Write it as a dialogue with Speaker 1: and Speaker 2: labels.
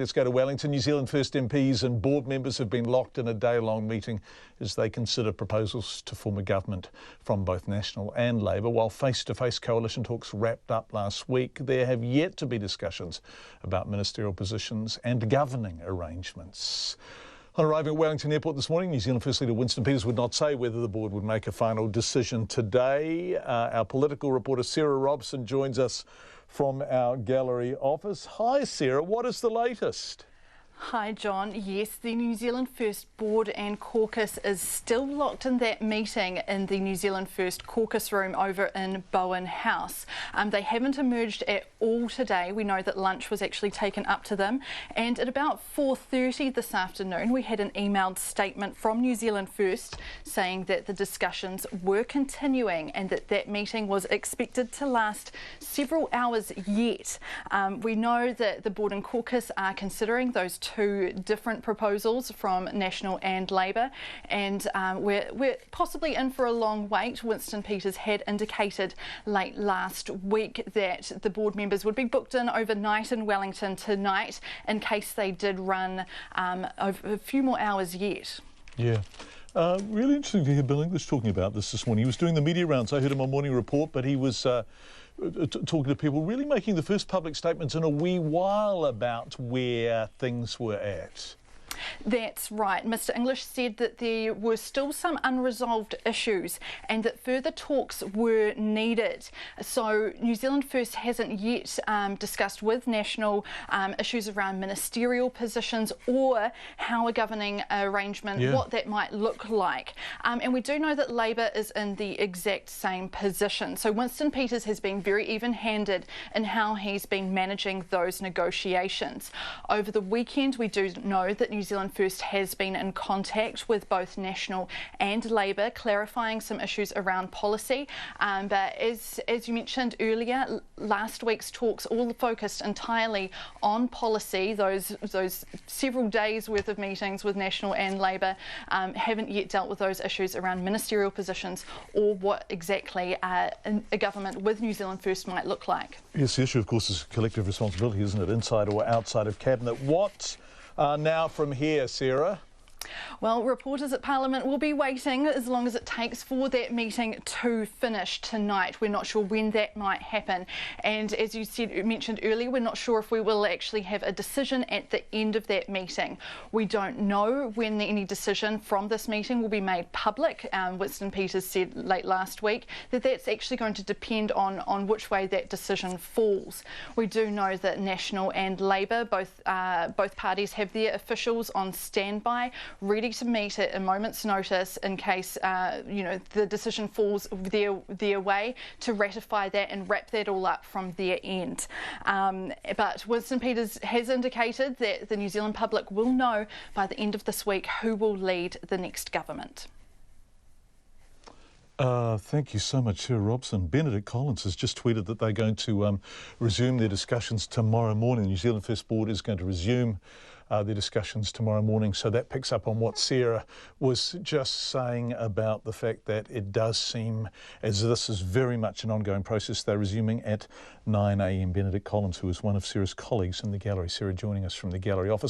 Speaker 1: Let's go to Wellington. New Zealand First MPs and board members have been locked in a day-long meeting as they consider proposals to form a government from both National and Labour. While face-to-face coalition talks wrapped up last week, there have yet to be discussions about ministerial positions and governing arrangements. On arriving at Wellington Airport this morning, New Zealand First Leader Winston Peters would not say whether the board would make a final decision today. Our political reporter Sarah Robson joins us from our gallery office. Hi Sarah, what is the latest?
Speaker 2: Hi John, yes, the New Zealand First Board and Caucus is still locked in that meeting in the New Zealand First Caucus room over in Bowen House. They haven't emerged at all today. We know that lunch was actually taken up to them, and at about 4:30 this afternoon we had an emailed statement from New Zealand First saying that the discussions were continuing and that meeting was expected to last several hours yet. We know that the Board and Caucus are considering those two different proposals from National and Labour, and we're possibly in for a long wait. Winston Peters had indicated late last week that the board members would be booked in overnight in Wellington tonight in case they did run over a few more hours yet.
Speaker 1: Yeah. Really interesting to hear Bill English talking about this morning. He was doing the media rounds. I heard him on Morning Report, but he was talking to people, really making the first public statements in a wee while about where things were at.
Speaker 2: That's right. Mr English said that there were still some unresolved issues and that further talks were needed. So New Zealand First hasn't yet discussed with National issues around ministerial positions or how a governing arrangement, what that might look like. And we do know that Labour is in the exact same position. So Winston Peters has been very even-handed in how he's been managing those negotiations. Over the weekend, we do know that New Zealand First has been in contact with both National and Labour, clarifying some issues around policy. But as you mentioned earlier, last week's talks all focused entirely on policy. Those several days worth of meetings with National and Labour haven't yet dealt with those issues around ministerial positions or what exactly a government with New Zealand First might look like.
Speaker 1: Yes, the issue, of course, is collective responsibility, isn't it? Inside or outside of Cabinet. What now from here, Sarah?
Speaker 2: Well, reporters at Parliament will be waiting as long as it takes for that meeting to finish tonight. We're not sure when that might happen, and as you mentioned earlier, we're not sure if we will actually have a decision at the end of that meeting. We don't know when any decision from this meeting will be made public. Winston Peters said late last week that that's actually going to depend on which way that decision falls. We do know that National and Labour, both parties, have their officials on standby, ready to meet at a moment's notice in case the decision falls their way, to ratify that and wrap that all up from their end. But Winston Peters has indicated that the New Zealand public will know by the end of this week who will lead the next government.
Speaker 1: Thank you so much, Sarah Robson. Benedict Collins has just tweeted that they're going to resume their discussions tomorrow morning. The New Zealand First Board is going to resume their discussions tomorrow morning. So that picks up on what Sarah was just saying about the fact that it does seem as this is very much an ongoing process. They're resuming at 9 a.m. Benedict Collins, who is one of Sarah's colleagues in the gallery. Sarah joining us from the gallery office.